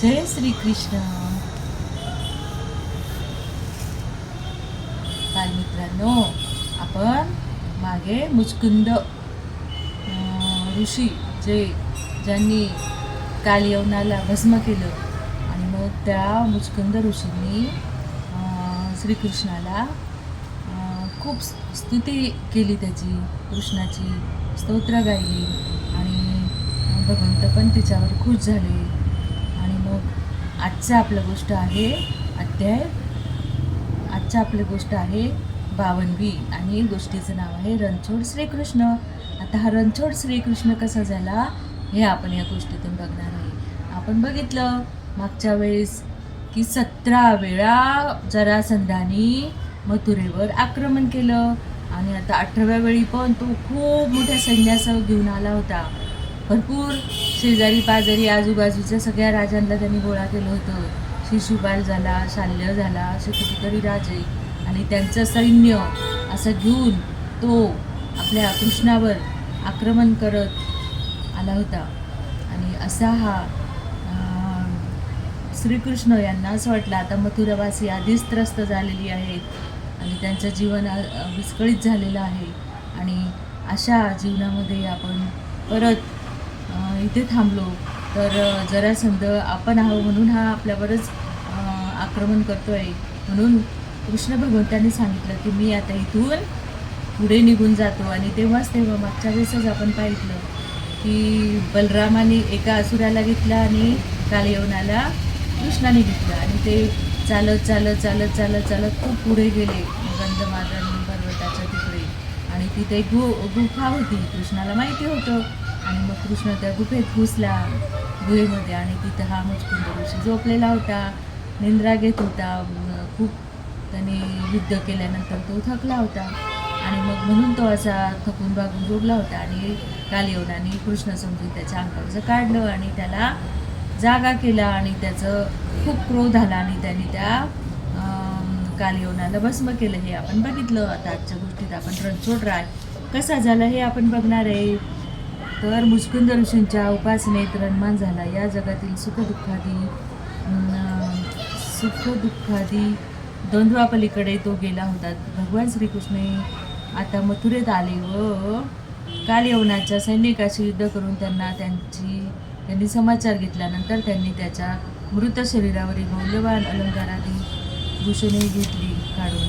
जय श्री कृष्ण बालमित्रांनो, आपण मागे मुचकुंद ऋषी ज्यांनी कालयवनाला भस्म केलं आणि मग त्या मुचकुंद ऋषींनी श्रीकृष्णाला खूप स्तुती केली, त्याची कृष्णाची स्तोत्र गायली आणि भगवंत पण तिच्यावर खुश झाले. आणि मग आजचा आपली गोष्ट आहे 52वी आणि गोष्टीचं नाव आहे रणछोड श्रीकृष्ण. आता हा रणछोड श्रीकृष्ण कसा झाला हे आपण या गोष्टीतून बघणार आहे. आपण बघितलं मागच्या वेळेस की 17 वेळा जरासंधानी मथुरेवर आक्रमण केलं आणि आता 18व्या वेळी पण तो खूप मोठ्या सैन्यासह घेऊन आला होता. भरपूर शेजारी पाजारी आजूबाजूच्या सगळ्या राजांना त्यांनी गोळा केलं होतं. शिशुपाल झाला, शाल्य झाला, असे कितीतरी राजे आणि त्यांचं सैन्य असं घेऊन तो आपल्या कृष्णावर आक्रमण करत आला होता. आणि असा हा श्रीकृष्ण यांना असं वाटलं आता मथुरावासी आधीच त्रस्त झालेली आहेत आणि त्यांचं जीवन विस्कळीत झालेलं आहे आणि अशा जीवनामध्ये आपण परत इथे थांबलो तर जरासंध आपण आहो म्हणून हा आपल्यावरच आक्रमण करतो आहे. म्हणून कृष्ण भगवंतांनी सांगितलं की मी आता इथून पुढे निघून जातो. आणि तेव्हा मागच्या वेळेसच आपण पाहिलं की बलरामाने एका असुराला घेतला आणि कालयवनाला कृष्णाने घेतलं आणि ते चालत चालत चालत चालत चालत खूप पुढे गेले गंधमादन पर्वताच्या तिकडे. आणि तिथे गुफा होती, कृष्णाला माहिती होतं. आणि मग कृष्ण त्या गुफेत घुसला गुहेमध्ये आणि तिथं हा मुचकुंद ऋषी झोपलेला होता, निद्रा घेत होता. खूप त्याने युद्ध केल्यानंतर तो थकला होता आणि मग म्हणून तो असा थकून भागून झोपला होता. आणि कालयवनाने कृष्ण समजून त्याच्या अंगावरचं काढलं आणि त्याला जागा केला आणि त्याचं खूप क्रोध आला आणि त्यांनी त्या कालयवनाला भस्म केलं. हे आपण बघितलं. आता आजच्या गोष्टीत आपण रणछोड राय कसा झाला हे आपण बघणार आहे. तर मुचकुंद ऋषींच्या उपासनेत रणमान झाला. या जगातील सुखदुःखादी द्वंद्वापलीकडे तो गेला होता. भगवान श्रीकृष्ण आता मथुरेत आले व कालयवनाच्या सैनिकाशी युद्ध करून त्यांनी समाचार घेतल्यानंतर त्यांनी त्याच्या मृत शरीरावरील मौल्यवान अलंकारादी भूषणे घेतली काढून.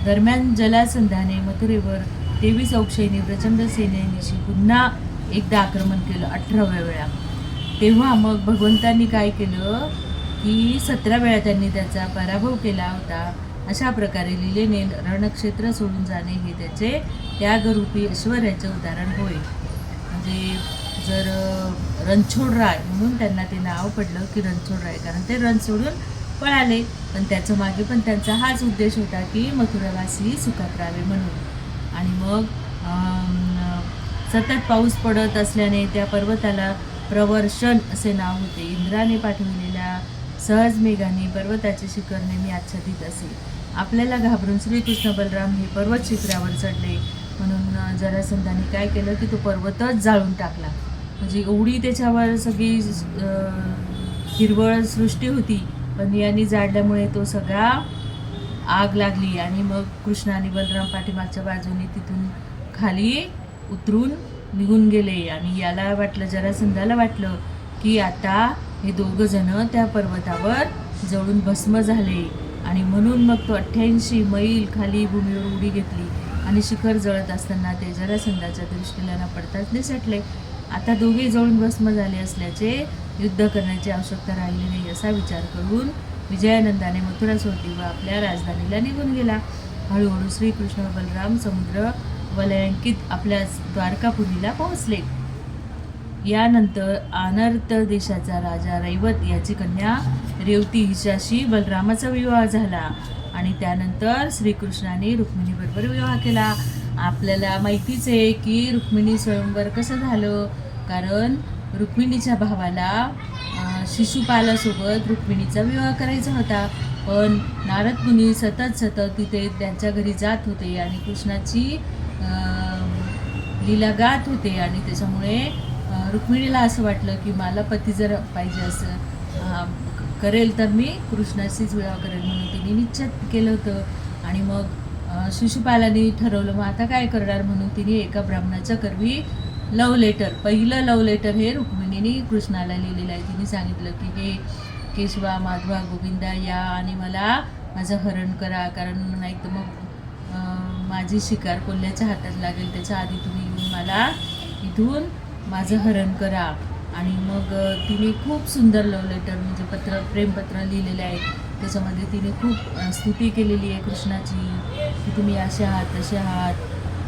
दरम्यान जरासंधाने मथुरेवर 23 औक्षैनी प्रचंड सेनेनिशी पुन्हा एकदा आक्रमण केलं 18व्या वेळा. तेव्हा मग भगवंतांनी काय केलं की 17 वेळा त्यांनी त्याचा पराभव केला होता. अशा प्रकारे लीलेने रणक्षेत्र सोडून जाणे हे त्याचे त्यागरूपी ऐश्वर्याचे उदाहरण होय. म्हणजे जर रणछोड राय म्हणून त्यांना ते नाव पडलं की रणछोड राय, कारण ते रण सोडून पळाले. पण त्याचं मागे पण त्यांचा हाच उद्देश होता की मथुरावासी सुखात राहावे म्हणून. आणि मग सतत पाऊस पडत असल्याने त्या पर्वताला प्रवर्षण असे नाव होते. इंद्राने पाठविलेल्या सहज मेघाने पर्वताचे शिखर नेहमी आच्छादित असे. आपल्याला घाबरून श्रीकृष्ण बलराम हे पर्वत शिखरावर चढले. म्हणून जरासंधाने काय केलं की तो पर्वतच जाळून टाकला. म्हणजे एवढी त्याच्यावर सगळी हिरवळ सृष्टी होती, पण यांनी जाळल्यामुळे तो सगळा आग लागली. आणि मग कृष्ण आणि बलराम पाठीमागच्या बाजूने तिथून खाली उतरून निघून गेले. आणि याला वाटलं, जरासंधाला वाटलं की आता हे दोघं जण त्या पर्वतावर जळून भस्म झाले. आणि म्हणून मग तो 88 मैल खाली भूमीवर उडी घेतली आणि शिखर जळत असताना ते जरासंधाच्या दृष्टीला न पडताच निसटले. आता दोघे जळून भस्म झाले असल्याचे युद्ध करण्याची आवश्यकता राहिली नाही असा विचार करून विजयानंदाने मथुरा सोडली व आपल्या राजधानीला निघून गेला. हळूहळू श्रीकृष्ण व बलराम समुद्र वलयांकित आपल्या द्वारकापुरीला पोहोचले. यानंतर आनर्त देशाचा राजा रैवत याची कन्या रेवती हिच्याशी बलरामाचा विवाह झाला आणि त्यानंतर श्रीकृष्णाने रुक्मिणीबरोबर विवाह केला. आपल्याला माहितीच आहे की रुक्मिणी स्वयंवर कसं झालं, कारण रुक्मिणीच्या भावाला शिशुपालासोबत रुक्मिणीचा विवाह करायचा होता. पण नारद मुनी सतत तिथे त्यांच्या घरी जात होते आणि कृष्णाची लीला गात होते. आणि त्याच्यामुळे रुक्मिणीला असं वाटलं की मला पती जर पाहिजे असं करेल तर मी कृष्णाशीच विवाह करेल म्हणून तिने निश्चित केलं होतं. आणि मग शिशुपालाने ठरवलं मग आता काय करणार म्हणून तिने एका ब्राह्मणाच्या करवी लव लेटर, पहिलं लव लेटर हे रुक्मिणीने कृष्णाला लिहिलेलं आहे. तिने सांगितलं की हे केशवा, माधवा, गोविंदा या आणि मला माझं हरण करा, कारण नाही तर मग माझी शिकार कोल्ह्याच्या हातात लागेल, त्याच्या आधी तुम्ही येऊन मला इथून माझं हरण करा. आणि मग तिने खूप सुंदर लव लेटर म्हणजे प्रेमपत्र लिहिलेलं आहे. त्याच्यामध्ये तिने खूप स्तुती केलेली आहे कृष्णाची की तुम्ही असे आहात तसे आहात.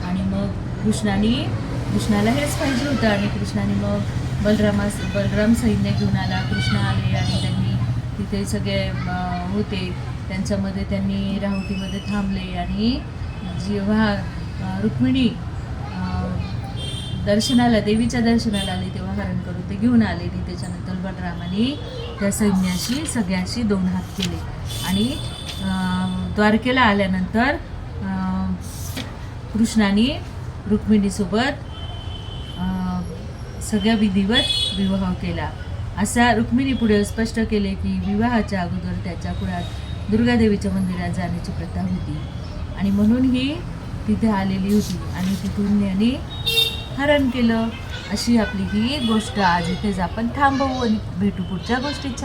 आणि मग कृष्णाला हेच पाहिजे होतं. आणि कृष्णाने मग बलराम सैन्य घेऊन आला. कृष्ण आले आणि त्यांनी तिथे सगळे होते त्यांच्यामध्ये त्यांनी राहुटीमध्ये थांबले. आणि जेव्हा रुक्मिणी देवीच्या दर्शनाला आली तेव्हा हरण करून ते घेऊन आले. आणि त्याच्यानंतर बलरामाने त्या सैन्याशी सगळ्यांशी 2 हात केले. आणि द्वारकेला आल्यानंतर कृष्णाने रुक्मिणीसोबत सगळ्या विधिवत विवाह केला. असा रुक्मिणी पुढे स्पष्ट केले की विवाहाच्या अगोदर त्याच्या कुळात दुर्गादेवीच्या मंदिरात जाण्याची प्रथा होती आणि म्हणून ही तिथे आलेली होती आणि तिथून याने हरण केलं. अशी आपली ही गोष्ट आज इथेच आपण थांबवू आणि भेटू पुढच्या गोष्टीत.